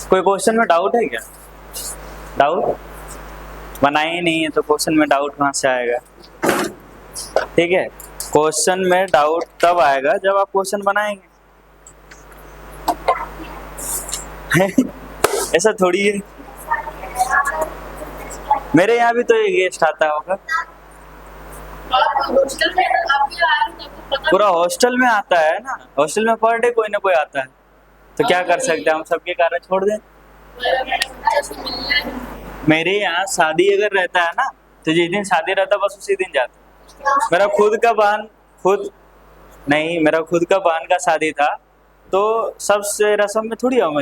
कोई क्वेश्चन में डाउट है क्या? डाउट बनाए ही नहीं है तो क्वेश्चन में डाउट कहाँ से आएगा? ठीक है, क्वेश्चन में डाउट तब आएगा जब आप क्वेश्चन बनाएंगे। ऐसा थोड़ी है। मेरे यहाँ भी तो एक गेस्ट आता होगा, पूरा हॉस्टल में आता है ना, हॉस्टल में पर डे कोई ना कोई आता है, तो क्या कर सकते हैं हम, सबके कारण छोड़ दें। मेरे यहाँ शादी अगर रहता है ना, तो जिस दिन शादी रहता बस उसी दिन जाता। मेरा खुद का बहन नहीं, मेरा खुद का बहन का शादी था, तो सबसे रस्म में थोड़ी हम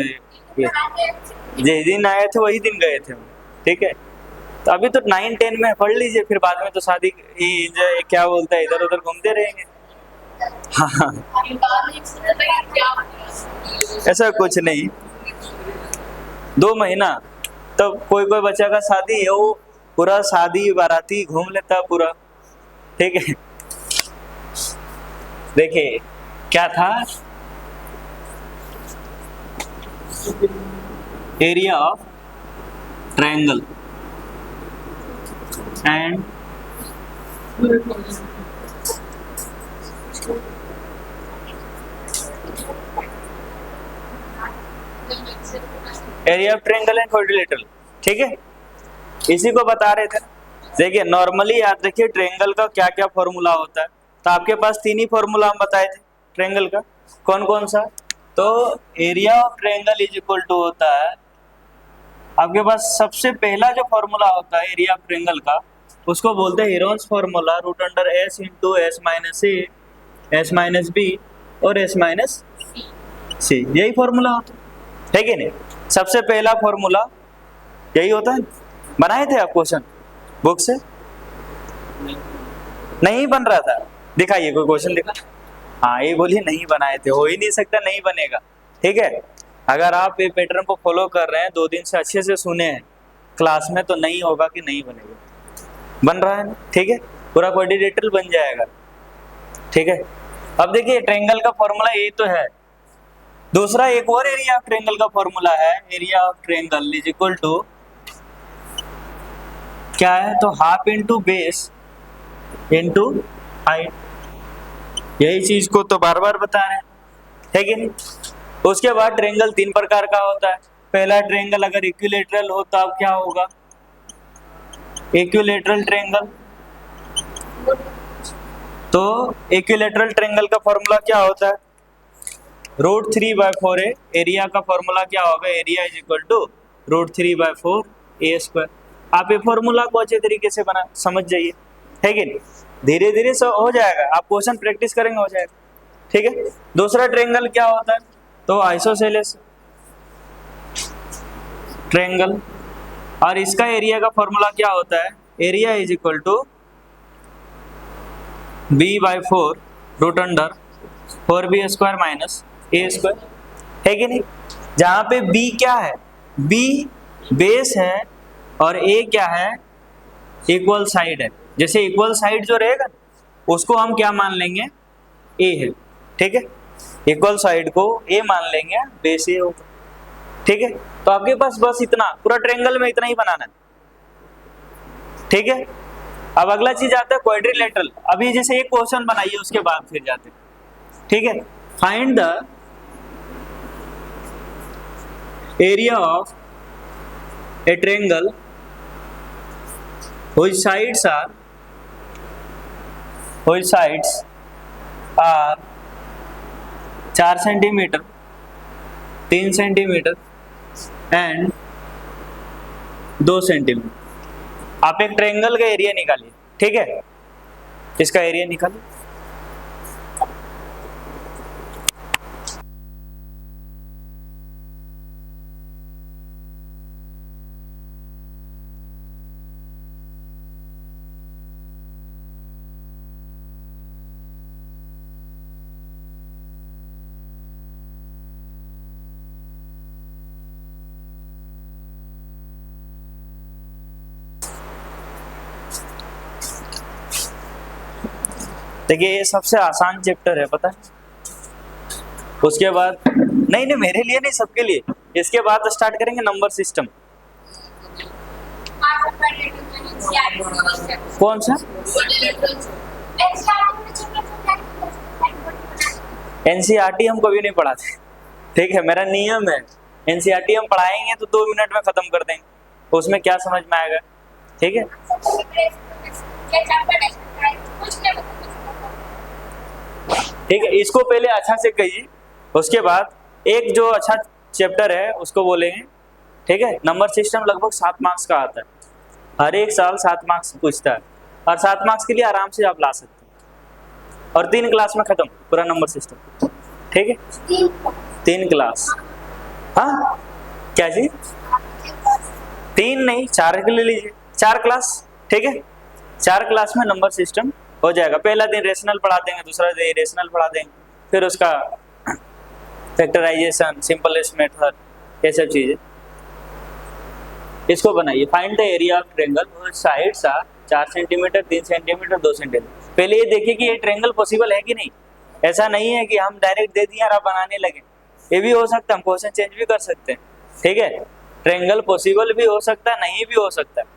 जिस दिन आए थे वही दिन गए थे। ठीक है, तो अभी तो 9-10 में पढ़ लीजिए, फिर बाद में तो शादी क्या बोलता है, इधर उधर घूमते रहेंगे। हाँ, ऐसा कुछ नहीं, 2 महीना तो कोई कोई बच्चा का शादी है, वो पूरा शादी बाराती घूम लेता पूरा। ठीक है, देखिए क्या था, area of triangle and area of triangle and quadrilateral. ठीक है, इसी को बता रहे थे। देखिए नॉर्मली याद रखिए ट्रायंगल का क्या क्या फॉर्मूला होता है, तो आपके पास 3 ही फॉर्मूला हम बताए थे ट्रायंगल का। कौन कौन सा? तो area of triangle is equal to होता है, आपके पास सबसे पहला जो फॉर्मूला होता है एरिया ऑफ ट्रायंगल का, उसको बोलते हैं Heron's formula, root under S into S minus ए, एस माइनस बी और एस माइनस सी, यही फॉर्मूला होता है कि नहीं? सबसे पहला फॉर्मूला यही होता है। बनाए थे आप क्वेश्चन बुक से? नहीं बन रहा था, दिखाइए कोई क्वेश्चन दिखा। हाँ, ये बोलिए नहीं बनाए थे, हो ही नहीं सकता, नहीं बनेगा। ठीक है, अगर आप ये पैटर्न को फॉलो कर रहे हैं, 2 दिन से अच्छे से सुने हैं क्लास में, तो नहीं होगा कि नहीं बनेगा, बन रहा है ना। ठीक है, पूरा क्वाड्रिलेटरल बन जाएगा। ठीक है, अब देखिए ट्रायंगल का फॉर्मूला ये तो है, दूसरा एक और एरिया ऑफ ट्रायंगल का फॉर्मूला है, area of triangle is equal to क्या है, तो half into base into height. यही चीज को तो बार बार बता रहे हैं, है कि नहीं? उसके बाद ट्रायंगल 3 प्रकार का होता है। पहला ट्रायंगल अगर इक्विलैटरल हो तो अब क्या होगा, इक्विलैटरल ट्रायंगल। तो इक्विलैटरल ट्रायंगल का फॉर्मूला क्या होता है, रूट 3/4 है। एरिया का फॉर्मूला क्या होगा, area is equal to root 3/4 A square. आप ये फॉर्मूला को अच्छे तरीके से बना समझ जाइए, है कि नहीं? धीरे धीरे सब हो जाएगा, आप क्वेश्चन प्रैक्टिस करेंगे हो जाएगा। ठीक है, दूसरा ट्रायंगल क्या होता है, तो आइसोसेलेस ट्रायंगल, और इसका एरिया का फॉर्मूला क्या होता है, area is equal to b/4 root under 4b square minus A square, है कि नहीं? जहां पे b क्या है, b बेस है और a क्या है, इक्वल साइड है। जैसे इक्वल साइड जो रहेगा उसको हम क्या मान लेंगे, a है। ठीक है, इक्वल साइड को a मान लेंगे, बेस a होगा। ठीक है, तो आपके पास बस इतना, पूरा ट्रायंगल में इतना ही बनाना है। ठीक है, अब अगला चीज आता है क्वाड्रिलेटरल। अभी जैसे एक क्वेश्चन बनाइए, उसके बाद फिर जाते हैं। ठीक है, find the area of A triangle whose sides are 4 centimetre, 3 centimetre and 2 centimetre. आप एक ट्रायंगल का एरिया निकालिए। ठीक है, इसका एरिया निकालिए। देखिए ये सबसे आसान चैप्टर है, पता है। उसके बाद नहीं मेरे लिए नहीं, सबके लिए, इसके बाद स्टार्ट करेंगे नंबर सिस्टम। कौन सा? एनसीईआरटी हम कभी नहीं पढ़ाते, ठीक है, मेरा नियम है। एनसीईआरटी हम पढ़ाएंगे तो 2 मिनट में खत्म कर देंगे, तो उसमें क्या समझ में आएगा, ठीक है। ठीक है, इसको पहले अच्छा से कहिए, उसके बाद एक जो अच्छा चैप्टर है उसको बोलेंगे, ठीक है। नंबर सिस्टम लगभग 7 मार्क्स का आता है, हर एक साल 7 मार्क्स पूछता है, और 7 मार्क्स के लिए आराम से आप ला सकते हैं, और 3 क्लास में खत्म पूरा नंबर सिस्टम, ठीक है। 3 क्लास, हाँ क्या जी? 3 नहीं 4 के ले लीजिए, 4 क्लास, ठीक है। 4 क्लास में नंबर सिस्टम हो जाएगा। पहला दिन रेशनल पढ़ा देंगे, दूसरा दिन इरेशनल पढ़ा देंगे, फिर उसका फैक्टराइजेशन, सिंपलेस्ट मेथड, ये सब चीजें। इसको बनाइए, find the area of triangle, sides are 4 centimetre, 3 centimetre, 2 centimetre. पहले ये देखिए कि ये ट्रायंगल पॉसिबल है कि नहीं। ऐसा नहीं है कि हम डायरेक्ट दे दिए और आप बनाने लगे, ये भी हो सकता है, हम क्वेश्चन चेंज भी कर सकते हैं, ठीक है। ट्रायंगल पॉसिबल भी हो सकता है, नहीं भी हो सकता है,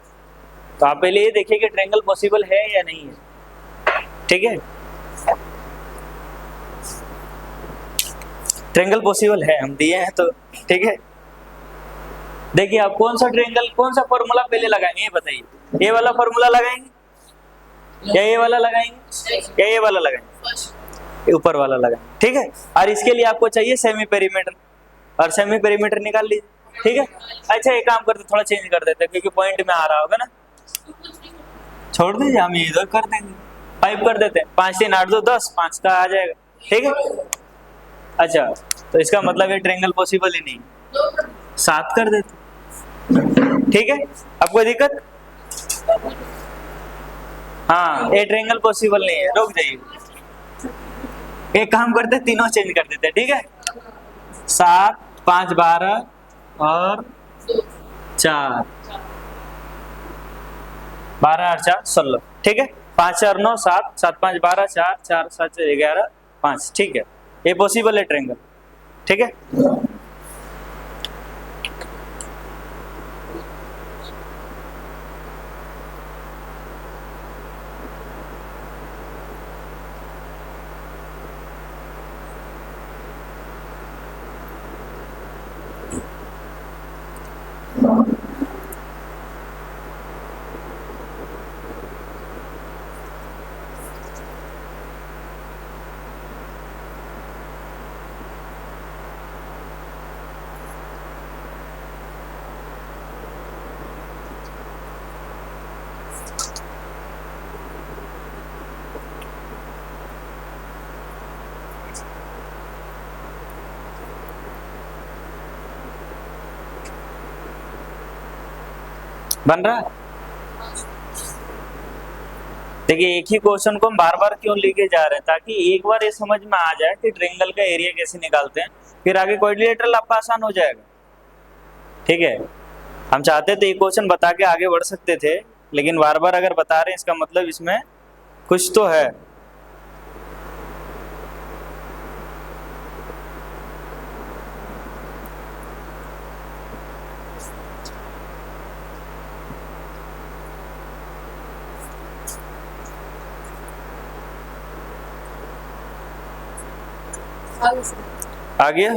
तो आप पहले ये देखिए कि ट्रायंगल पॉसिबल है या नहीं है, ठीक है। ट्रायंगल पॉसिबल है, हम दिए हैं तो, ठीक है। देखिए आप कौन सा ट्रायंगल, कौन सा फॉर्मूला पहले लगाएंगे ये बताइए। ये वाला फॉर्मूला लगाएंगे या ये वाला लगाएंगे या ये वाला लगाएंगे? ऊपर वाला लगाएंगे, ठीक है। और इसके लिए आपको चाहिए सेमी पेरीमीटर, और सेमी पेरीमीटर निकाल लीजिए, ठीक है। अच्छा एक काम करते, थोड़ा चेंज कर देते क्योंकि पॉइंट में आ रहा होगा ना, छोड़ दीजिए, हम इधर कर देंगे, 5 कर देते हैं, 5 3 8 2 10, 5 का आ जाएगा, ठीक है। अच्छा तो इसका मतलब ये ट्रायंगल पॉसिबल ही नहीं, 7 कर देते, ठीक है। अब कोई दिक्कत? हाँ ये ट्रायंगल पॉसिबल नहीं है, रुक जाइए, एक काम करते तीनों चेंज कर देते, ठीक है। 7 5 12 और 4, 12 और 4 16, ठीक है। 5 4 9 7, 7 5 12, 4 4 7 11 5, ठीक है। ये पॉसिबल है ट्रायंगल, ठीक है। बन रहा है? देखिए एक ही क्वेश्चन को हम बार बार क्यों लेके जा रहे हैं, ताकि एक बार ये समझ में आ जाए कि ट्रायंगल का एरिया कैसे निकालते हैं, फिर आगे क्वाड्रिलेटरल आपका आसान हो जाएगा, ठीक है। हम चाहते थे ये क्वेश्चन बता के आगे बढ़ सकते थे, लेकिन बार बार अगर बता रहे हैं इसका मतलब इसमें कुछ तो है। आ गया?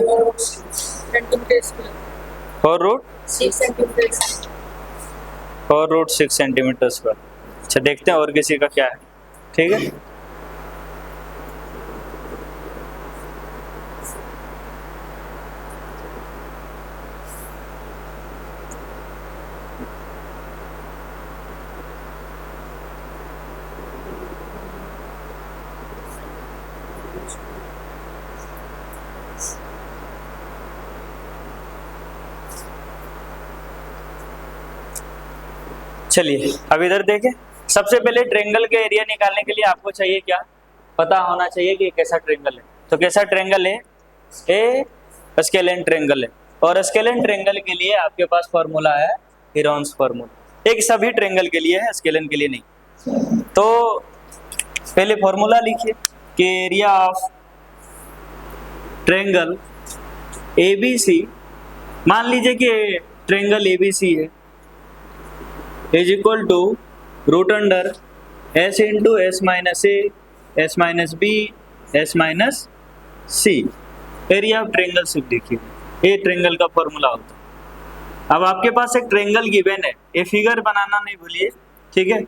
4√6 सेंटीमीटर स्क्वायर। अच्छा देखते हैं और किसी का क्या है, ठीक है। चलिए अब इधर देखें, सबसे पहले ट्रायंगल के एरिया निकालने के लिए आपको चाहिए क्या, पता होना चाहिए कि कैसा ट्रायंगल है। तो कैसा ट्रायंगल है? ए स्केलेन ट्रायंगल है, और स्केलेन ट्रायंगल के लिए आपके पास फॉर्मूला है हेरोन्स फॉर्मूला। एक सभी ट्रायंगल के लिए है, स्केलेन के लिए नहीं। तो पहले फॉर्मूला लिखिए कि एरिया ऑफ ट्रायंगल ABC मान लीजिए कि ट्रेंगल एबीसी है is equal to root under S into S minus A S minus B S minus C. Area of triangle सिर्फ देखिए, ये ट्रेंगल का फॉर्मूला होता है। अब आपके पास एक ट्रेंगल गिवन है, ये फिगर बनाना नहीं भूलिए, ठीक है।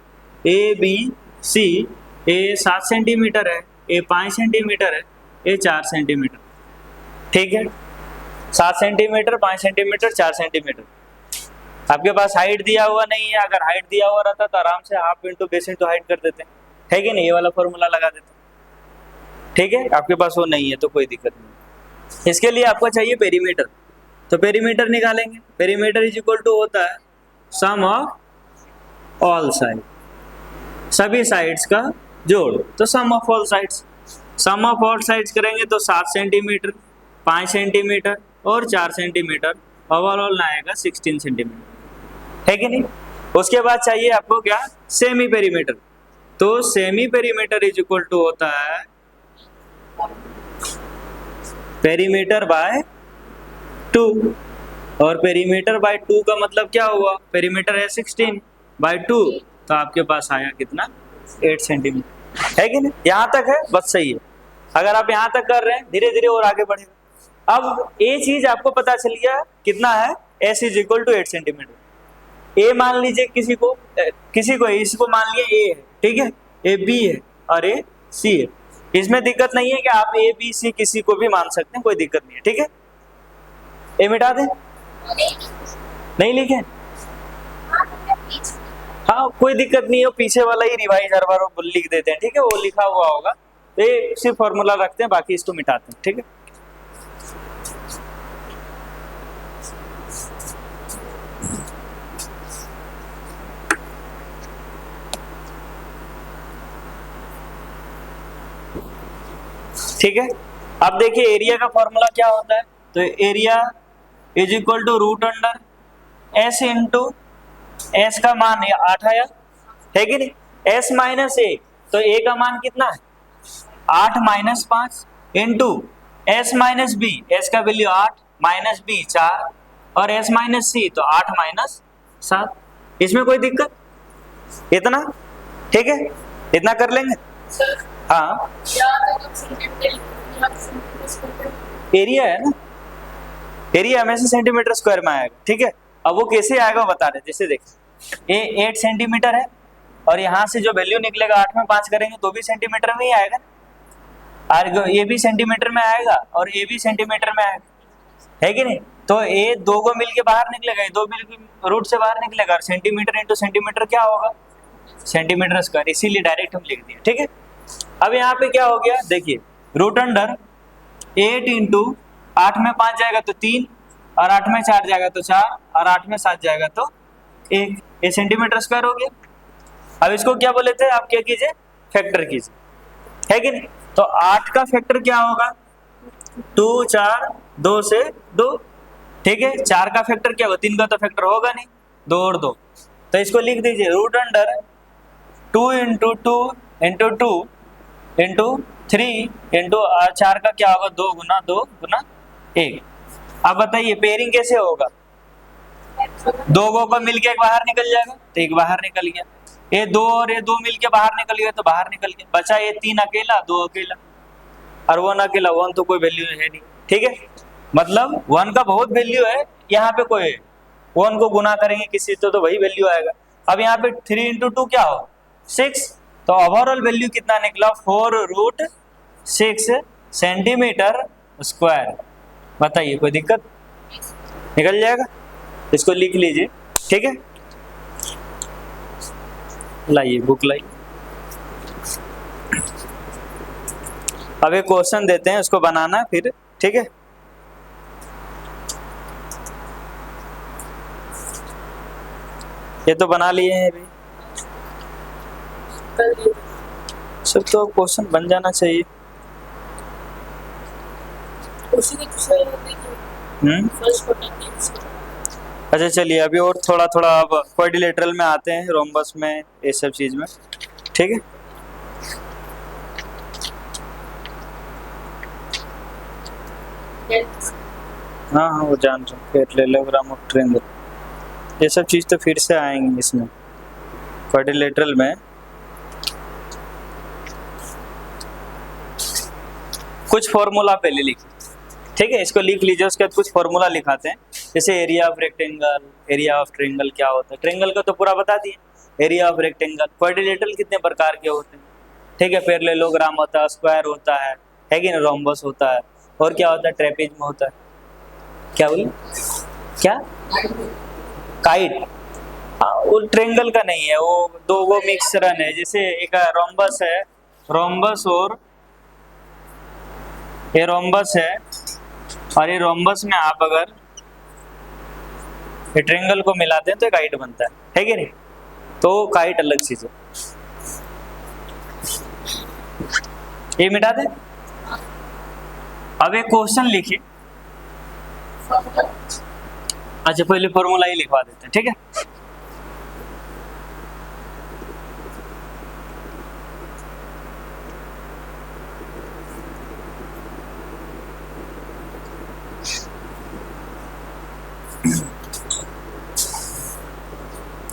ए बी सी, ए 7 सेंटीमीटर है, ए 5 सेंटीमीटर है, ए 4 सेंटीमीटर, ठीक है। 7 सेंटीमीटर, 5 सेंटीमीटर, 4 सेंटीमीटर। आपके पास हाइट दिया हुआ नहीं है, अगर हाइट दिया हुआ रहता तो आराम से half into base into height कर देते हैं, है कि नहीं, ये वाला फॉर्मूला लगा देते हैं, ठीक है। आपके पास वो नहीं है तो कोई दिक्कत नहीं। इसके लिए आपको चाहिए पेरीमीटर, तो पेरीमीटर निकालेंगे। पेरीमीटर इज इक्वल टू होता है सम ऑफ ऑल साइड, सभी साइड्स का जोड़, तो sum of all sides. Sum of all sides करेंगे तो 7 सेंटीमीटर, 5 सेंटीमीटर और 4 सेंटीमीटर, ओवरऑल आएगा 16 सेंटीमीटर, है कि नहीं। उसके बाद चाहिए आपको क्या, सेमी पेरीमीटर। तो semi perimeter is equal to होता है पेरीमीटर बाय 2, और पेरीमीटर बाय 2 का मतलब क्या हुआ, पेरीमीटर है 16 बाय 2, तो आपके पास आया कितना, 8 सेंटीमीटर, है कि नहीं। यहाँ तक है बस सही है। अगर आप यहाँ तक कर रहे हैं, धीरे धीरे और आगे बढ़ेगा। अब ये चीज आपको पता चल गया कितना है, s is equal to 8 centimetre. A मान लीजिए किसी को इसको मान लिया ए है, ठीक है, ए बी है और ए सी है। इसमें दिक्कत नहीं है कि आप ए बी सी किसी को भी मान सकते हैं, कोई दिक्कत नहीं है, ठीक है। ए मिटा दें, नहीं लिखे, हाँ कोई दिक्कत नहीं है, पीछे वाला ही रिवाइज हर बार लिख देते हैं, ठीक है, वो लिखा हुआ होगा, तो ये सिर्फ फॉर्मूला रखते हैं, बाकी इसको मिटाते हैं, ठीक है। ठीक है, अब देखिए एरिया का फॉर्मूला क्या होता है, तो area is equal to root under S into S का मान 8 आया, है कि नहीं, एस माइनस ए, तो ए का मान कितना है 8 minus 5 into S minus B, S का वैल्यू 8 माइनस बी 4 और एस माइनस सी तो 8 माइनस 7। इसमें कोई दिक्कत, इतना, ठीक है, इतना कर लेंगे। हाँ एरिया है ना, एरिया हमेशा सेंटीमीटर स्क्वायर में आएगा, ठीक है। अब वो कैसे आएगा बता रहे, जैसे देखिए ये 8 सेंटीमीटर है और यहाँ से जो वैल्यू निकलेगा 8 में 5 करेंगे तो भी सेंटीमीटर में ही आएगा, और ये भी सेंटीमीटर में आएगा और ये भी सेंटीमीटर में आएगा, है कि नहीं। तो ये 2 को मिलके बाहर निकलेगा, ये 2 मिलके रूट से बाहर निकलेगा, और सेंटीमीटर इंटू सेंटीमीटर क्या होगा, सेंटीमीटर स्क्वायर, इसीलिए डायरेक्ट हम लिख दिए, ठीक है। अब यहाँ पे क्या हो गया, देखिए रूट अंडर 8 इंटू 8 में 5 जाएगा तो 3 और 8 में 4 जाएगा तो 4 और 8 में 7 जाएगा तो 1, ये सेंटीमीटर स्क्वायर हो गया। अब इसको क्या बोले थे आप, क्या कीजिए, फैक्टर कीजिए, है कि नहीं। तो 8 का फैक्टर क्या होगा, 2 4 2 से 2, ठीक है। 4 का फैक्टर क्या होगा, 3 का तो फैक्टर होगा नहीं, 2 और 2, तो इसको लिख दीजिए root under 2 into 2 into 2 into 3 into 4 का क्या होगा, 2 गुना 2 गुना 1। अब बताइए पेयरिंग कैसे होगा, 2 को मिलके एक बाहर निकल जाएगा तो एक बाहर निकल गया, ये 2 और ये 2 मिलके बाहर निकल गया तो बाहर निकल गया, बचा ये 3 अकेला 2 अकेला और 1 अकेला, 1 तो कोई वैल्यू है नहीं, ठीक है। मतलब 1 का बहुत वैल्यू है, यहाँ पे कोई 1 को गुना करेंगे किसी तो वही वैल्यू आएगा। अब यहाँ पे 3 इंटू 2 क्या हो 6, तो ओवरऑल वैल्यू कितना निकला 4√6 सेंटीमीटर स्क्वायर। बताइए कोई दिक्कत, निकल जाएगा, इसको लिख लीजिए, ठीक है। लाइए बुक लाइए, अब एक क्वेश्चन देते हैं, उसको बनाना है फिर, ठीक है। ये तो बना लिए हैं अभी, सब तो क्वेश्चन बन जाना चाहिए। अच्छा चलिए अभी और थोड़ा थोड़ा अब क्वाड्रिलेटरल में आते हैं, रोम्बस में, ये सब चीज में, ठीक है। हाँ हाँ वो जान रहा हूँ, पैरेललोग्राम ऑफ ट्रायंगल, ये सब चीज़ तो फिर से आएंगी इसमें क्वाड्रिलेटरल में। कुछ फॉर्मूला पहले लिखिए, ठीक है, इसको लिख लीजिए, उसके बाद कुछ फॉर्मूला लिखाते हैं। जैसे area of rectangle, area of triangle क्या होता है, ट्रायंगल का तो पूरा बता दिए, एरिया ऑफ रेक्टेंगल, क्वाड्रिलेटरल कितने प्रकार के होते हैं, ठीक है, पैरेललोग्राम होता है, स्क्वायर होता है कि ना, रोम्बस होता है, और क्या होता है, ट्रेपेजियम होता है, क्या बोले, क्या, काइट, हाँ वो ट्रायंगल का नहीं है, वो दो वो मिक्सरन है, जैसे एक रोम्बस है, रोम्बस और ये रोम्बस है, और ये रोम्बस में आप अगर ये ट्रायंगल को मिलाते हैं तो काइट बनता है कि नहीं, तो काइट अलग चीज है, ये मिटा दे। अब एक क्वेश्चन लिखिए, अच्छा पहले फॉर्मूला ही लिखवा देते हैं, ठीक है।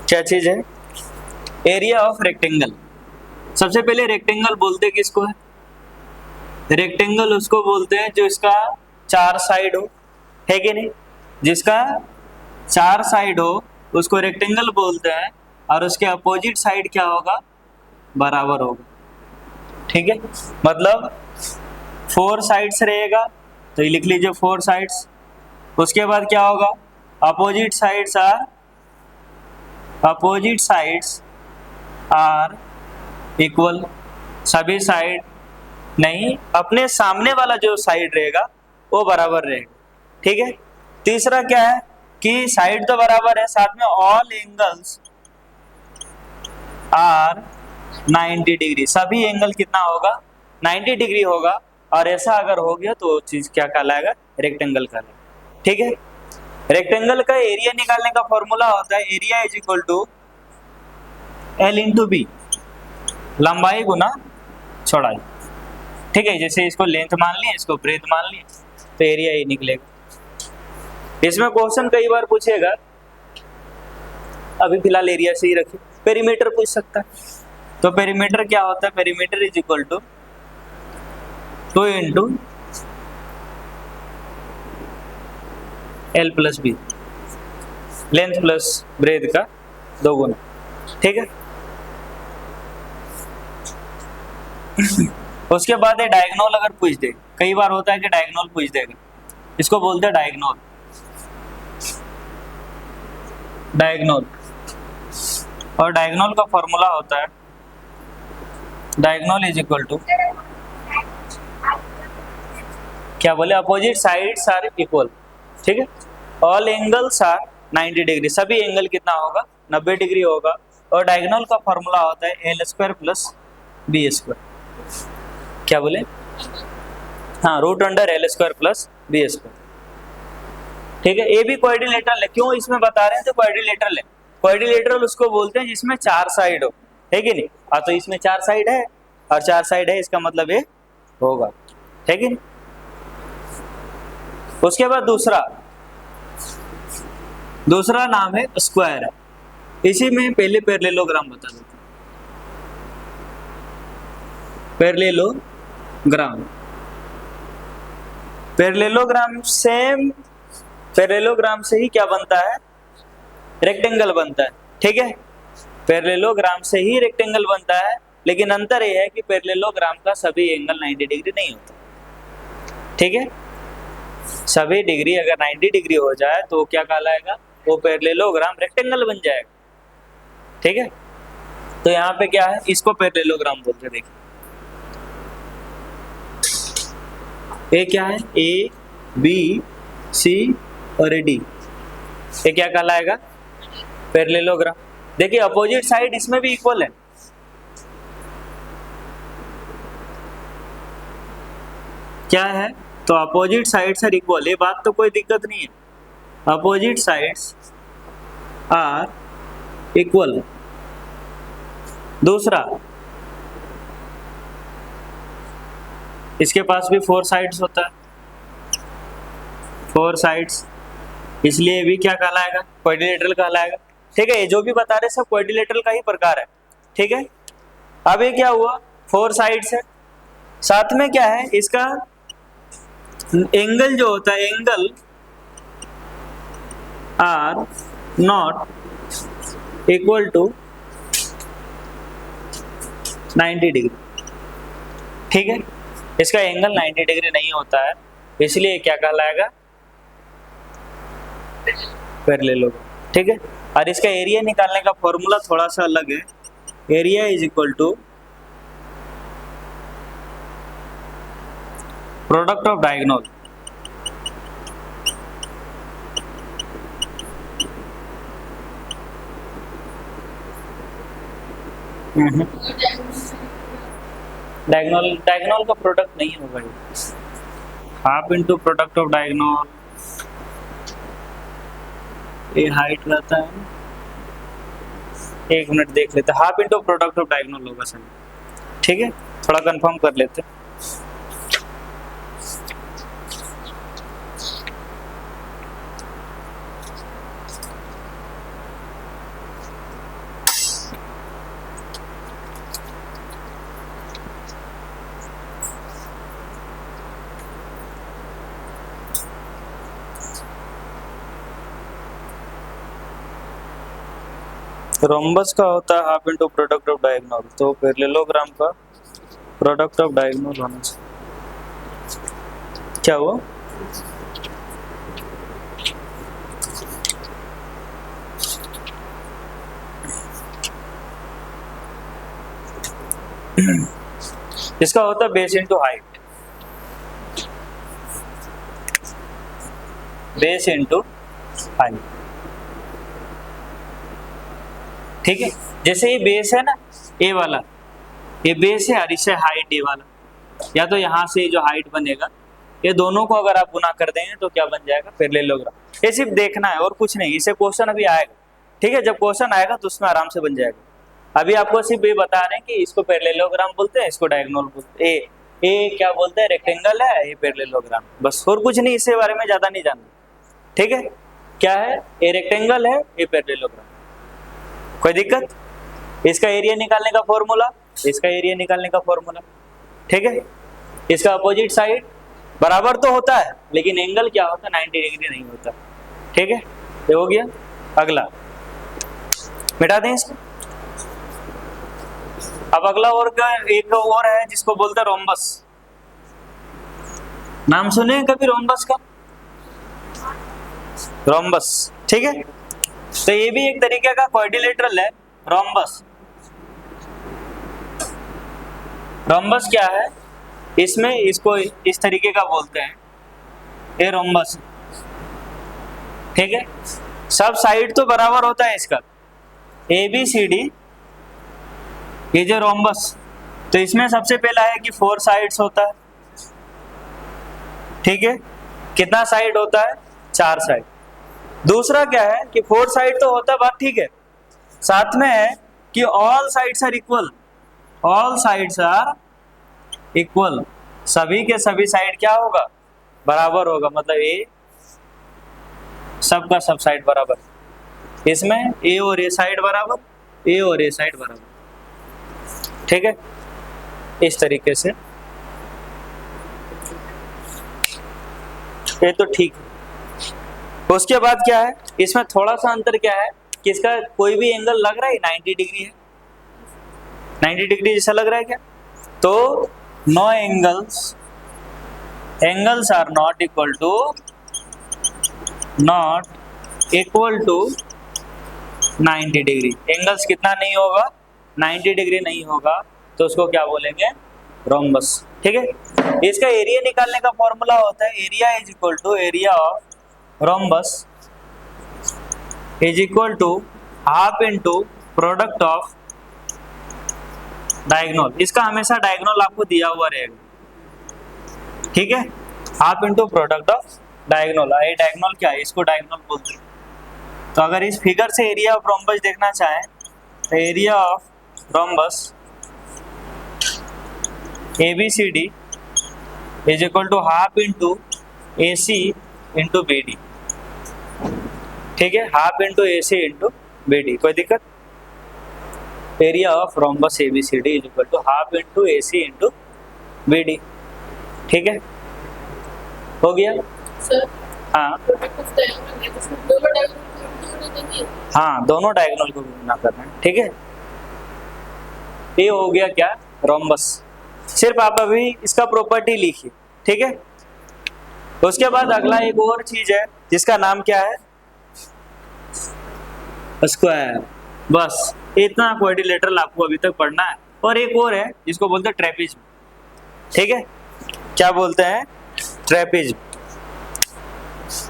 क्या चीज है, एरिया ऑफ रेक्टेंगल। सबसे पहले रेक्टेंगल बोलते किसको है, रेक्टेंगल उसको बोलते हैं जो इसका चार साइड हो, है कि नहीं, जिसका चार साइड हो उसको रेक्टेंगल बोलते हैं, और उसके अपोजिट साइड क्या होगा, बराबर होगा, ठीक है, मतलब फोर साइड्स रहेगा, तो ये लिख लीजिए फोर साइड्स। उसके बाद क्या होगा, अपोजिट साइड्स आर इक्वल, सभी साइड नहीं, अपने सामने वाला जो साइड रहेगा वो बराबर रहेगा, ठीक है। तीसरा क्या है कि साइड तो बराबर है, साथ में ऑल एंगल्स आर 90 डिग्री, सभी एंगल कितना होगा, 90 डिग्री होगा, और ऐसा अगर हो गया तो चीज क्या कहलाएगा, रेक्टेंगल कहलाएगा, ठीक है। रेक्टेंगल का एरिया निकालने का फॉर्मूला होता है area is equal to L into B, लंबाई गुना चौड़ाई, ठीक है, जैसे इसको लेंथ मान लिया, इसको ब्रेथ मान लिया, तो एरिया ही निकलेगा। इसमें क्वेश्चन कई बार पूछेगा, अभी फिलहाल एरिया से ही रखिए, पेरीमीटर पूछ सकता है, तो पेरीमीटर क्या होता है, perimeter is equal to 2 into L plus B, length plus breadth का 2 गुना, ठीक है। उसके बाद डायगोनल अगर पूछ दे, कई बार होता है कि डायगोनल पूछ देगा, इसको बोलते हैं डायगोनल, और डायगोनल का फॉर्मूला होता है डायगोनल इज इक्वल टू, क्या बोले, अपोजिट साइड्स आर इक्वल, ठीक है, ऑल एंगल्स आर 90 डिग्री, सभी एंगल कितना होगा, 90 डिग्री होगा, और डायगोनल का फॉर्मूला होता है L square plus B square, क्या बोले, हाँ, root under L square plus B square, ठीक है। ये भी क्वाड्रिलेटरल है, क्यों इसमें बता रहे हैं, तो क्वाड्रिलेटरल है, क्वाड्रिलेटरल उसको बोलते हैं जिसमें चार साइड हो, है कि नहीं, हाँ, तो इसमें चार साइड है, और चार साइड है, इसका मतलब ये होगा, है कि नहीं। उसके बाद दूसरा नाम है स्क्वायर, इसी में पहले पैरेललोग्राम बता देते हैं, पैरेललोग्राम से ही क्या बनता है, रेक्टेंगल बनता है, ठीक है, पैरेललोग्राम से ही रेक्टेंगल बनता है, लेकिन अंतर यह है कि पैरेललोग्राम का सभी एंगल 90 डिग्री नहीं होता, ठीक है, सभी डिग्री अगर 90 डिग्री हो जाए तो क्या कहलाएगा, वो पैरेललोग्राम रेक्टेंगल बन जाएगा, ठीक है। तो यहाँ पे क्या है, इसको पैरेललोग्राम बोलते हैं, देखिए ये क्या है, ए बी सी और डी, ये क्या कहलाएगा, पैरेललोग्राम। देखिए अपोजिट साइड इसमें भी इक्वल है, क्या है, तो अपोजिट साइड्स आर इक्वल, ये बात तो कोई दिक्कत नहीं है, अपोजिट साइड्स आर इक्वल। दूसरा, इसके पास भी 4 साइड्स होता है, 4 साइड्स, इसलिए ये भी क्या कहलाएगा, क्वाड्रिलेटरल कहलाएगा। ठीक है, ये जो भी बता रहे सब क्वाड्रिलेटरल का ही प्रकार है। ठीक है, अब ये क्या हुआ, 4 साइड्स है, साथ में क्या है इसका एंगल जो होता है, angle are not equal to 90 degree. ठीक है, इसका एंगल 90 डिग्री नहीं होता है, इसलिए क्या कहलाएगा, पैरेललोग्राम। ठीक है, और इसका एरिया निकालने का फॉर्मूला थोड़ा सा अलग है। Area is equal to product of diagonal. Diagonal का प्रोडक्ट नहीं होगा ये, half into product of diagonal, ये हाइट रहता है, 1 मिनट देख लेते, half into product of diagonal होगा सर। ठीक है, थोड़ा कंफर्म कर लेते। रोम्बस का होता है half into product of diagonal, तो पैरेललोग्राम का प्रोडक्ट ऑफ डायगोनल होना चाहिए। क्या हुआ, इसका होता है base into height, base into height. ठीक है, जैसे ये बेस है ना, ए वाला, ये बेस है और इससे हाइट ए वाला, या तो यहाँ से जो हाइट बनेगा, ये दोनों को अगर आप गुना कर देंगे तो क्या बन जाएगा, पैरेललोग्राम। ये सिर्फ देखना है और कुछ नहीं, इसे क्वेश्चन अभी आएगा। ठीक है, जब क्वेश्चन आएगा तो उसमें आराम से बन जाएगा। अभी आपको सिर्फ ये बता रहे हैं कि इसको पैरेललोग्राम बोलते हैं, इसको डायगोनल बोलते हैं। ए क्या बोलते हैं, रेक्टेंगल है, ये पैरेललोग्राम, बस और कुछ नहीं, इसके बारे में ज्यादा नहीं जानना। ठीक है, क्या है, ये रेक्टेंगल है, ये पैरेललोग्राम, कोई दिक्कत। इसका एरिया निकालने का फॉर्मूला, इसका एरिया निकालने का फॉर्मूला। ठीक है, इसका अपोजिट साइड बराबर तो होता है, लेकिन एंगल क्या होता है, 90 डिग्री नहीं होता। ठीक है, ये हो गया। अगला मिटा दें इसको। अब अगला और का एक और है जिसको बोलते हैं रोम्बस। नाम सुने हैं कभी रोम्बस का, रोम्बस। ठीक है, तो ये भी एक तरीके का क्वाड्रिलेटरल है, रोम्बस। रोम्बस क्या है, इसमें इसको इस तरीके का बोलते हैं, ये रोम्बस। ठीक है, सब साइड तो बराबर होता है इसका, ए बी सी डी, ये जो रोम्बस, तो इसमें सबसे पहला है कि 4 साइड्स होता है। ठीक है, कितना साइड होता है, 4 साइड। दूसरा क्या है कि 4 साइड तो होता है, बात ठीक है, साथ में है कि all sides are equal, all sides are equal, सभी के सभी साइड क्या होगा, बराबर होगा, मतलब ए सबका सब साइड बराबर, इसमें ए और ए साइड बराबर, ए और ए साइड बराबर। ठीक है, इस तरीके से ये तो ठीक है। उसके बाद क्या है, इसमें थोड़ा सा अंतर क्या है कि इसका कोई भी एंगल लग रहा है 90 डिग्री है, 90 डिग्री जैसा लग रहा है क्या, तो no angles, angles are not equal to 90 degree. Angles कितना नहीं होगा, 90 डिग्री नहीं होगा, तो उसको क्या बोलेंगे, रोम्बस। ठीक है, इसका एरिया निकालने का फॉर्मूला होता है, area is equal to area of rhombus is equal to half into product of diagonal. इसका हमेशा डायगोनल आपको दिया हुआ रहेगा। ठीक है, half into product of diagonal. ये डायगोनल क्या है, इसको डायगोनल बोलते हैं। तो अगर इस फिगर से एरिया ऑफ रोम्बस देखना चाहें तो area of rhombus ABCD is equal to half into AC into B D, ठीक है, half into A C into B D, कोई दिक्कत? Area of rhombus A B C D is equal to half into A C into B D, ठीक है, हो गया? Sir हाँ हाँ, दोनों डायगोनल को गुना करना है, ठीक है। ये हो गया क्या? रोम्बस। सिर्फ आप अभी इसका प्रॉपर्टी लिखिए, ठीक है। उसके बाद अगला एक और चीज है जिसका नाम क्या है? स्क्वायर। बस इतना क्वाड्रिलेटरल आपको अभी तक पढ़ना है। और एक और है जिसको बोलते हैं ट्रेपीजियम, ठीक है। क्या बोलते हैं? ट्रेपीजियम।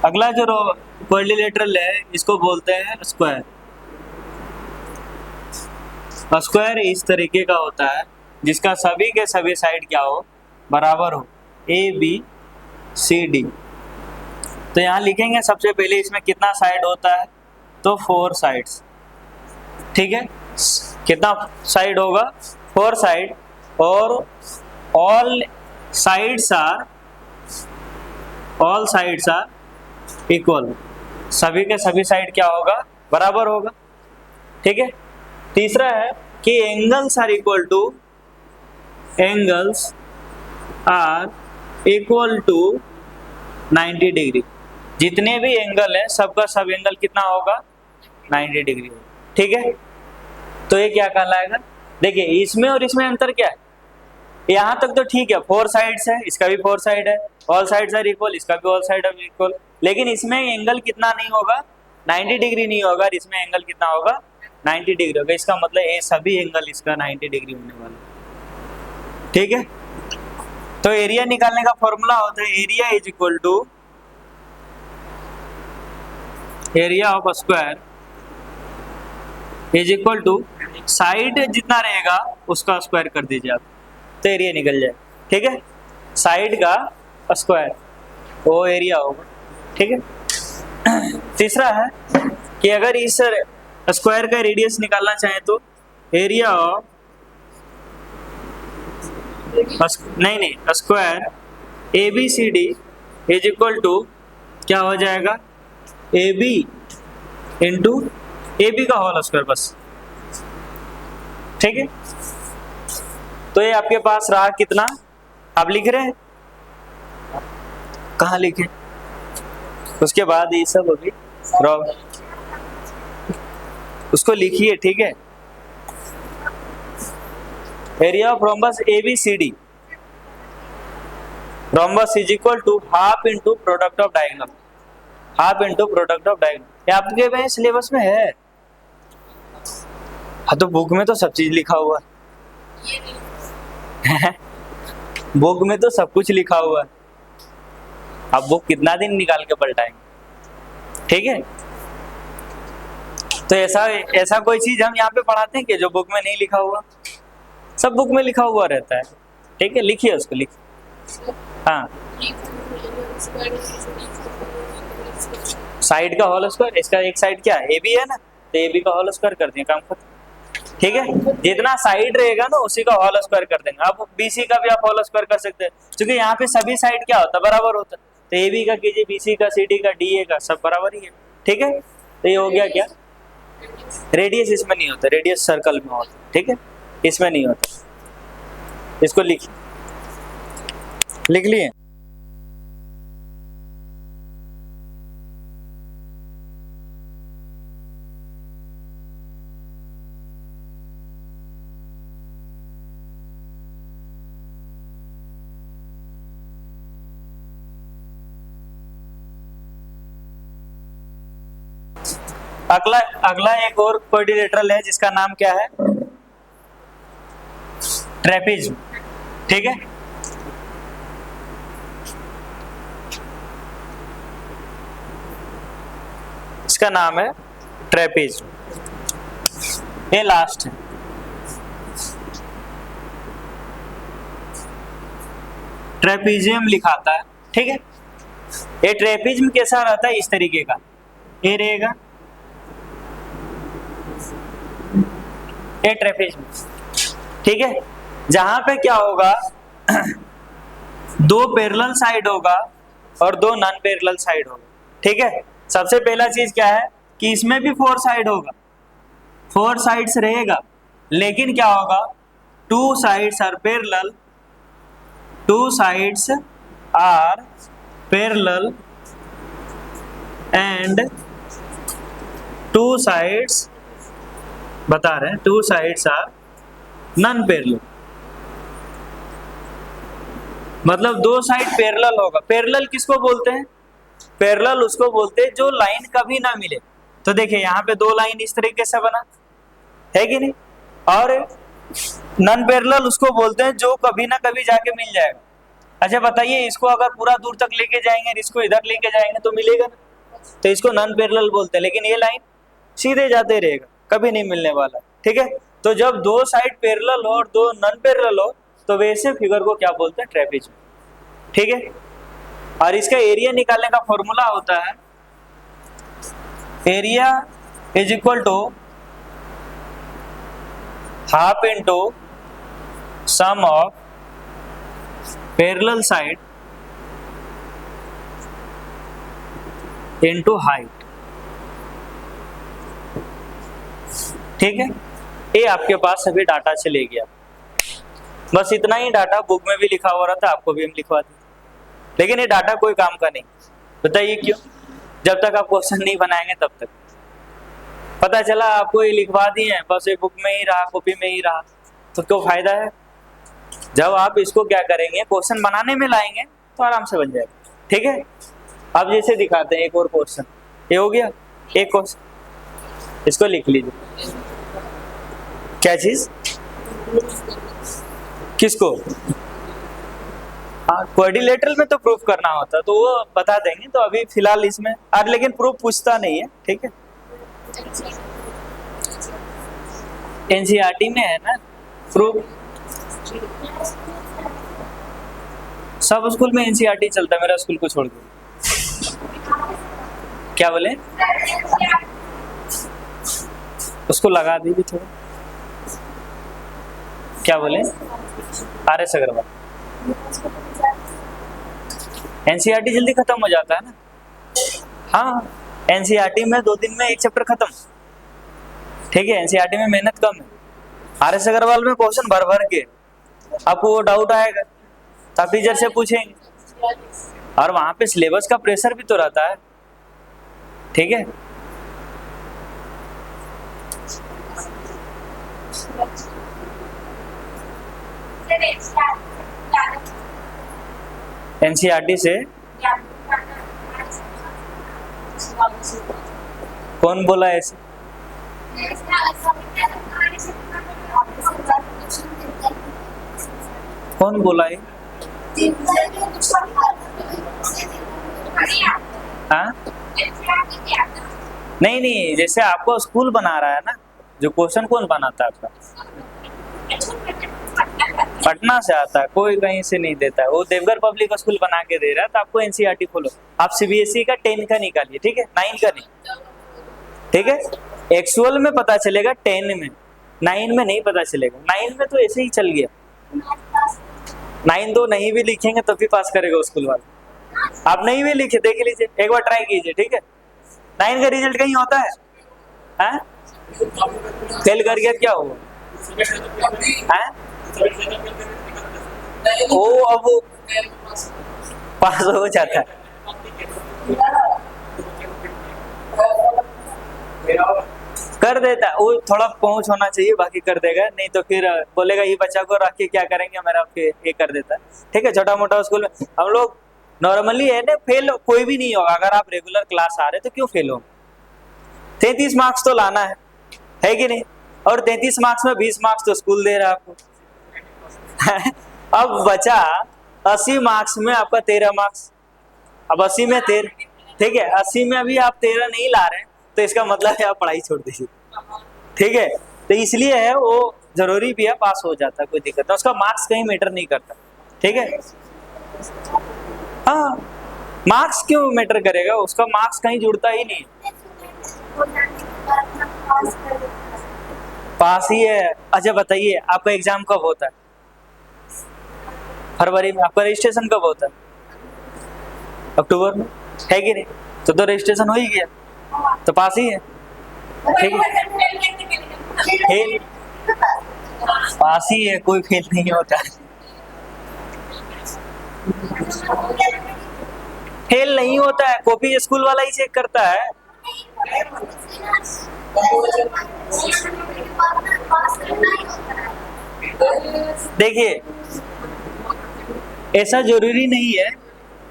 अगला जो क्वाड्रिलेटरल है इसको बोलते हैं स्क्वायर। स्क्वायर इस तरीके का होता है जिसका सभी के सभी साइड क्या हो? बराबर हो, ए बी सी डी। तो यहाँ लिखेंगे सबसे पहले इसमें कितना साइड होता है? तो 4 साइड्स, ठीक है। कितना साइड होगा? 4 साइड। और ऑल साइड्स आर इक्वल, सभी के सभी साइड क्या होगा? बराबर होगा, ठीक है। तीसरा है कि angles are equal to 90 degree. जितने भी एंगल है सबका सब एंगल कितना होगा? 90 डिग्री होगा, ठीक है। तो ये क्या कहलाएगा? देखिए इसमें और इसमें अंतर क्या है? यहाँ तक तो ठीक है, 4 साइड्स है, इसका भी 4 साइड है, ऑल साइड्स आर इक्वल, इसका भी ऑल साइड आर इक्वल। लेकिन इसमें एंगल कितना नहीं होगा? 90 डिग्री नहीं होगा, और इसमें एंगल कितना होगा? 90 डिग्री होगा। इसका मतलब ये सभी एंगल इसका 90 डिग्री होने वाला है, ठीक है। तो एरिया निकालने का फॉर्मूला होता है area is equal to area of square is equal to side जितना रहेगा उसका स्क्वायर कर दीजिए आप, तो एरिया निकल जाए, ठीक है। साइड का स्क्वायर वो एरिया होगा, ठीक है। तीसरा है कि अगर इस स्क्वायर का रेडियस निकालना चाहें तो area of square A B C D is equal to क्या हो जाएगा? A B into A B का होल स्क्वायर, बस, ठीक है। तो ये आपके पास रहा कितना? आप लिख रहे हैं? कहाँ लिखे? उसके बाद ये सब अभी उसको लिखिए, ठीक है। Area of rhombus A B C D, rhombus is equal to half into product of diagonal, half into product of diagonal. ये आपके में सिलेबस में है। हाँ, तो बुक में तो सब चीज लिखा हुआ है। बुक में तो सब कुछ लिखा हुआ है। अब बुक कितना दिन निकाल के पलटाएंगे, ठीक है। तो ऐसा कोई चीज हम यहाँ पे पढ़ाते हैं कि जो बुक में नहीं लिखा हुआ? सब बुक में लिखा हुआ रहता है, ठीक है। लिखिए उसको, लिखिए। हाँ, साइड का होल स्क्वायर, इसका एक साइड क्या है? ए बी है ना, तो ए बी का होल स्क्वायर कर देंगे, काम खत्म, ठीक है। जितना साइड रहेगा ना उसी का होल स्क्वायर कर देंगे। अब बीसी का भी आप होल स्क्वायर कर सकते हैं, क्योंकि यहाँ पे सभी साइड क्या होता है? बराबर होता है। तो ए बी का कीजिए, बीसी का, सी डी का, डी ए का, सब बराबर ही है, ठीक है। तो ये हो गया क्या? रेडियस इसमें नहीं होता, रेडियस सर्कल में होता है, ठीक है, इसमें नहीं होता। इसको लिख लिए? अगला एक और क्वाड्रिलेटरल है जिसका नाम क्या है? ट्रेपीजियम, ठीक है। इसका नाम है ट्रेपीजियम। ये लास्ट है। ट्रेपीजियम लिखाता है, ठीक है। ये ट्रेपीजियम कैसा रहता है? इस तरीके का ये रहेगा, ये ट्रेपीजियम, ठीक है। जहां पे क्या होगा? 2 पैरेलल साइड होगा और 2 नॉन पैरेलल साइड होगा। ठीक है, सबसे पहला चीज क्या है कि इसमें भी 4 साइड होगा, 4 साइड्स रहेगा, लेकिन क्या होगा, 2 sides are parallel, 2 sides are parallel and 2 sides बता रहे हैं 2 साइड्स आर नॉन पैरेलल। मतलब 2 साइड पैरेलल होगा। पैरेलल किसको बोलते हैं? पैरेलल उसको बोलते हैं जो लाइन कभी ना मिले। तो देखिए यहाँ पे 2 लाइन इस तरीके से बना है कि नहीं, और नॉन पैरेलल उसको बोलते हैं जो कभी ना कभी जाके मिल जाएगा। अच्छा बताइए, इसको अगर पूरा दूर तक लेके जाएंगे, इसको इधर लेके जाएंगे तो मिलेगा ना, तो इसको नॉन पैरेलल बोलते हैं। लेकिन ये लाइन सीधे जाते रहेगा, कभी नहीं मिलने वाला। ठीक है, तो जब 2 साइड पैरेलल हो और 2 नॉन पैरेलल हो तो वैसे फिगर को क्या बोलते हैं? ट्रेपेजॉइड। ठीक है, और इसका एरिया निकालने का फॉर्मूला होता है area is equal to half into sum of parallel side into height. ठीक है, ये आपके पास अभी डाटा चले गया। बस इतना ही डाटा बुक में भी लिखा हो रहा था, आपको भी हम लिखवा दें, लेकिन ये डाटा कोई काम का नहीं। बताइए क्यों? जब तक आप क्वेश्चन नहीं बनाएंगे तब तक। पता चला आपको ये लिखवा दिए हैं, बस ये बुक में ही रहा, कॉपी में ही रहा, तो क्यों फायदा है? जब आप इसको क्या करेंगे, क्वेश्चन बनाने में लाएंगे तो आराम से बन जाएगा। ठीक है, अब जैसे दिखाते हैं एक और क्वेश्चन। ये हो गया एक क्वेश्चन, इसको लिख लीजिए। क्या चीज? किसको? हाँ, क्वाड्रिलेटरल में तो प्रूफ करना होता तो वो बता देंगे, तो अभी फिलहाल इसमें आज लेकिन प्रूफ पूछता नहीं है। ठीक है, एनसीईआरटी में है ना प्रूफ, सब स्कूल में एनसीईआरटी चलता है, मेरा स्कूल को छोड़ के। क्या बोले? उसको लगा दीजिए थोड़ा। क्या बोले? आर.एस. अग्रवाल। एनसीईआरटी जल्दी खत्म हो जाता है ना। हाँ, एनसीईआरटी में 2 दिन में एक चैप्टर खत्म। ठीक है, एनसीईआरटी में मेहनत कम है। आर.एस. अग्रवाल में क्वेश्चन भर भर के, आपको वो डाउट आएगा तो आप टीचर से पूछेंगे, और वहां पे सिलेबस का प्रेशर भी तो रहता है। ठीक है, एनसीईआरटी से कौन बोला ऐसे? कौन बोला है? हाँ? नहीं नहीं, जैसे आपको स्कूल बना रहा है ना, जो क्वेश्चन कौन बनाता है आपका? पटना से आता है, कोई कहीं से नहीं देता है। वो देवघर पब्लिक स्कूल बना के दे रहा है, तो आपको एनसीईआरटी खोलो। आप सीबीएसई का 10 का निकालिए, ठीक है, 9 का नहीं। ठीक है, एक्चुअल में पता चलेगा 10 में, 9 में नहीं पता चलेगा। 9 में तो ऐसे ही चल गया, 9 तो नहीं भी लिखेंगे तो भी पास करेगा स्कूल वाला। आप नहीं भी लिखे, देख लीजिए, एक बार ट्राई कीजिए। ठीक है, 9 का रिजल्ट कहीं होता है? फेल कर गया क्या हुआ? ओ, अब वो पास हो जाता है। कर देता है वो, थोड़ा पहुंच होना चाहिए, बाकी कर देगा। नहीं तो फिर बोलेगा ये बच्चा को रख के क्या करेंगे, मेरा ये कर देता है। ठीक है, छोटा मोटा स्कूल में हम लोग नॉर्मली है ना, फेल कोई भी नहीं होगा। अगर आप रेगुलर क्लास आ रहे तो क्यों फेल हो? 33 मार्क्स तो लाना है कि नहीं? और 33 मार्क्स में 20 मार्क्स तो स्कूल दे रहा है आपको। अब बचा 80 मार्क्स में आपका 13 मार्क्स। अब 80 में 13, ठीक है, 80 में अभी आप 13 नहीं ला रहे हैं, तो इसका मतलब है आप पढ़ाई छोड़ दीजिए। ठीक है, तो इसलिए है वो जरूरी भी है, पास हो जाता है, कोई दिक्कत नहीं, उसका मार्क्स कहीं मैटर नहीं करता। ठीक है, हाँ, मार्क्स क्यों मैटर करेगा? उसका मार्क्स कहीं जुड़ता ही नहीं, पास ही है। अच्छा बताइए, आपका एग्जाम कब होता है? फरवरी में। आपका रजिस्ट्रेशन कब होता है? अक्टूबर में, है कि नहीं? तो रजिस्ट्रेशन हो ही गया, तो पास ही है। ठीक है, फेल पास ही है, कोई फेल नहीं होता है। फेल नहीं होता है, कॉपी स्कूल वाला ही चेक करता है। देखिए ऐसा जरूरी नहीं है,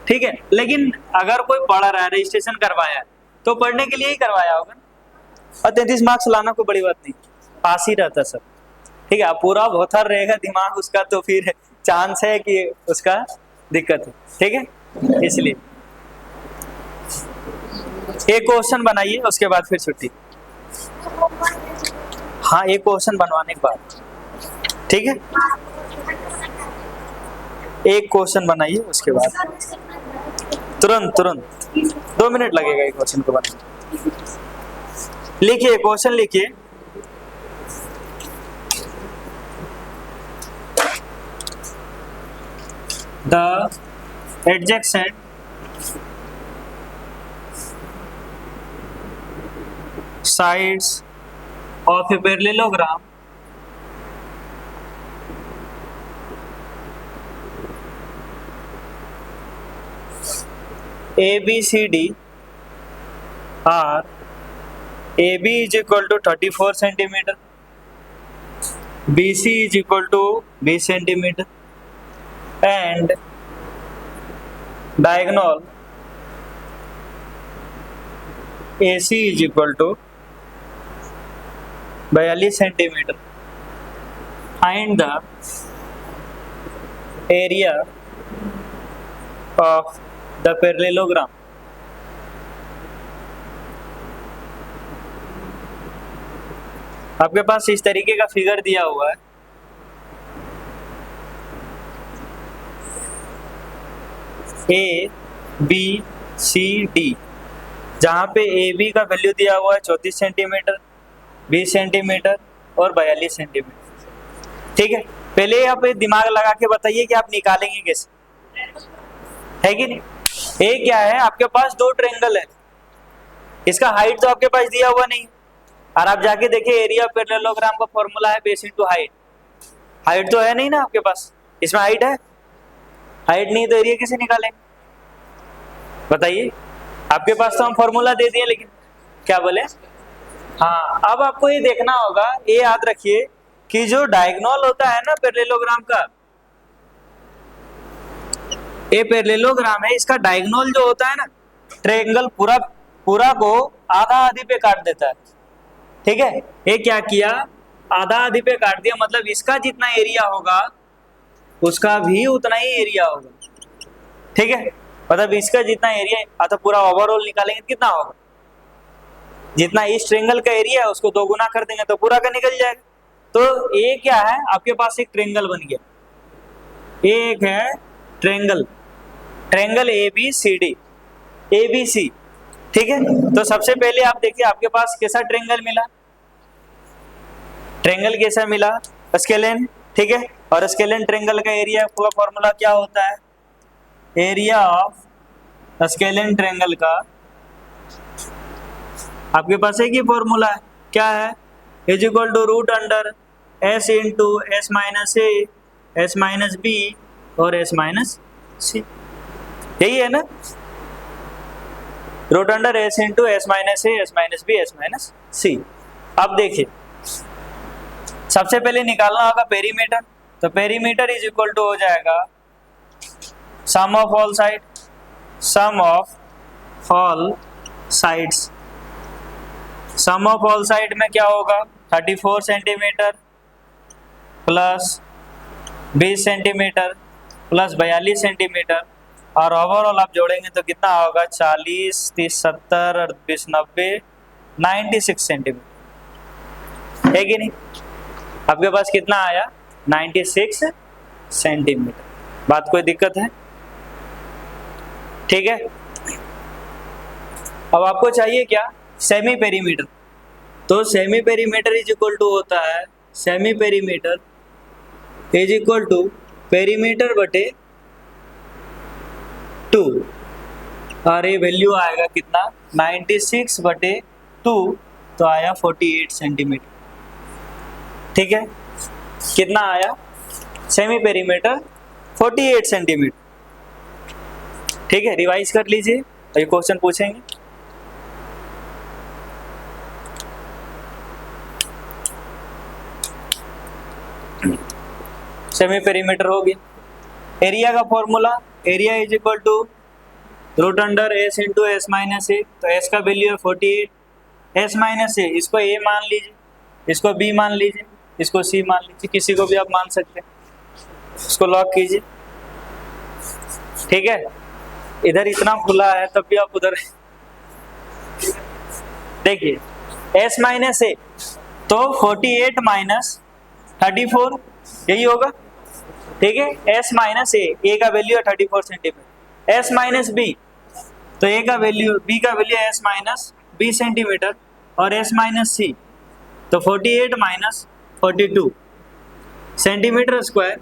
ठीक है, लेकिन अगर कोई पढ़ रहा है, रजिस्ट्रेशन करवाया तो पढ़ने के लिए ही करवाया होगा, और 33 मार्क्स लाना कोई बड़ी बात नहीं, पास ही रहता सब। ठीक है, अब पूरा भौथर रहेगा दिमाग उसका तो फिर चांस है कि उसका दिक्कत है। ठीक है, इसलिए एक क्वेश्चन बनाइए, उसके बाद फिर छुट्टी। हाँ, एक क्वेश्चन बनवाने के बाद, ठीक है, एक क्वेश्चन बनाइए, उसके बाद तुरंत 2 मिनट लगेगा एक क्वेश्चन को बनाने। लिखिए, क्वेश्चन लिखिए। The adjacent sides of a parallelogram ABCD are AB is equal to 34 centimeter, BC is equal to 20 centimeter, and diagonal AC is equal to 42 centimetre. Find the area of the parallelogram. आपके पास इस तरीके का figure दिया हुआ है, ए B C D, जहाँ पे ए B का वैल्यू दिया हुआ है 34 सेंटीमीटर, 20 सेंटीमीटर और 42 सेंटीमीटर। ठीक है, पहले आप दिमाग लगा के बताइए कि आप निकालेंगे कैसे, है कि नहीं? ए क्या है, आपके पास 2 ट्रायंगल है, इसका हाइट तो आपके पास दिया हुआ नहीं, और आप जाके देखिए एरिया पैरेललोग्राम का फॉर्मूला है बेस इनटू हाइट। हाइट तो है नहीं ना आपके पास, इसमें हाइट है? हाइट नहीं तो एरिया कैसे निकालेंगे बताइए? आपके पास तो हम फॉर्मूला दे दिए, लेकिन क्या बोले? हाँ, अब आपको ये देखना होगा, ये याद रखिए कि जो डायगोनल होता है ना पैरेललोग्राम का, ये पैरेललोग्राम है, इसका डायगोनल जो होता है ना, ट्रायंगल पूरा को आधा आधी पे काट देता है। ठीक है, ये क्या किया, आधा आधी पे काट दिया, मतलब इसका जितना एरिया होगा उसका भी उतना ही एरिया होगा। ठीक है, मतलब इसका जितना एरिया, तो पूरा ओवरऑल निकालेंगे कितना होगा, जितना इस ट्रायंगल का एरिया है उसको 2 गुना कर देंगे तो पूरा का निकल जाएगा। तो ये क्या है, आपके पास एक ट्रायंगल बन गया, एक है ट्रायंगल ABCD, ABC। ठीक है, तो सबसे पहले आप देखिए आपके पास कैसा ट्रायंगल मिला, ट्रायंगल कैसा मिला, स्केलेन। ठीक है, और स्केलेन ट्रायंगल का एरिया का फॉर्मूला क्या होता है, एरिया ऑफ स्केलेन ट्रायंगल का आपके पास एक ही फॉर्मूला है, क्या है, is equal to root under S into S minus A, S minus B और S माइनस C, यही है ना, root under S into S minus A, S minus B, S minus C। अब देखिए सबसे पहले निकालना होगा पेरीमीटर, तो पेरीमीटर इज इक्वल टू हो जाएगा sum of all side, sum of all sides. Sum of all side में क्या होगा, 34 centimetre plus 20 centimetre plus 42 centimetre, और ओवरऑल आप जोड़ेंगे तो कितना होगा, 40, 30, 70 और 20, 90, 96 सेंटीमीटर, है कि नहीं? आपके पास कितना आया, 96 सेंटीमीटर। बात कोई दिक्कत है? ठीक है, अब आपको चाहिए क्या, सेमी पेरीमीटर। तो semi perimeter is equal to होता है, semi perimeter is equal to perimeter बटे 2। और ये वैल्यू आएगा कितना 96/2, तो आया 48 सेंटीमीटर। ठीक है, कितना आया सेमी पेरीमीटर 48 सेंटीमीटर। ठीक है, रिवाइज कर लीजिए, ये क्वेश्चन पूछेंगे। सेमी पेरीमीटर हो गया। एरिया का formula, area is equal to root under S into S minus a, तो एस का वैल्यू है 48, एस माइनस ए, इसको ए मान लीजिए, इसको बी मान लीजिए, इसको सी मान लीजिए, किसी को भी आप मान सकते हैं, इसको लॉक कीजिए। ठीक है, इधर इतना खुला है तब भी आप उधर देखिए एस माइनस ए, तो 48 माइनस 34 यही होगा। ठीक है, एस माइनस ए का वैल्यू है 34 सेंटीमीटर, एस माइनस बी, तो ए का वैल्यू बी का वैल्यू है एस माइनस बी सेंटीमीटर, और एस माइनस सी, तो 48 माइनस 42 सेंटीमीटर स्क्वायर,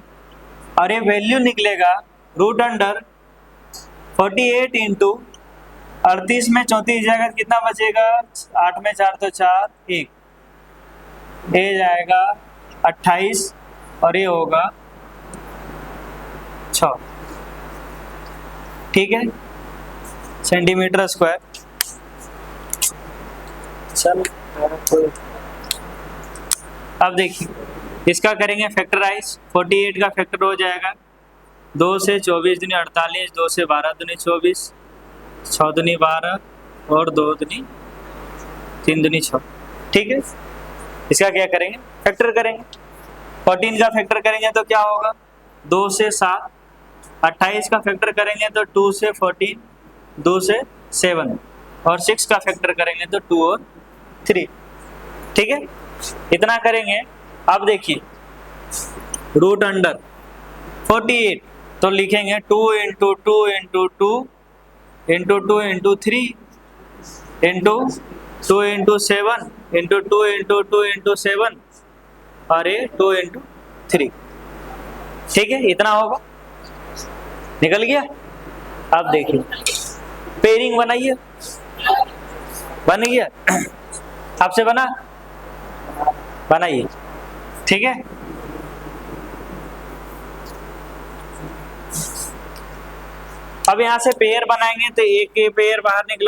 और ये वैल्यू निकलेगा रूट अंडर 48 इंटू 38 में 34 जाएगा, कितना बचेगा 8 में 4 तो 4, 1 ए जाएगा 28, और ये होगा 6। ठीक है, सेंटीमीटर स्क्वायर। चल अब देखिए इसका करेंगे फैक्टराइज, 48 का फैक्टर हो जाएगा 2 से 24 दूनी 48, 2 से 12 दूनी 24, 6 दूनी 12 और 2 दूनी 3 दूनी 6। ठीक है, इसका क्या करेंगे फैक्टर करेंगे, 14 का फैक्टर करेंगे तो क्या होगा 2 से 7, 28 का फैक्टर करेंगे तो 2 से 14, 2 से 7, और 6 का फैक्टर करेंगे तो 2 और 3। ठीक है, इतना करेंगे। अब देखिए रूट अंडर 48, तो लिखेंगे 2 into 2 into 2 into 2 into 3 into 2 into 7 into 2 into 2 into 7, और ये 2 इंटू 3। ठीक है, इतना होगा, निकल गया। अब देखिए पेयरिंग बनाइए, बन गया आपसे बना, बनाइए। ठीक है, अब यहाँ से पेयर बनाएंगे तो एक पेयर बाहर निकला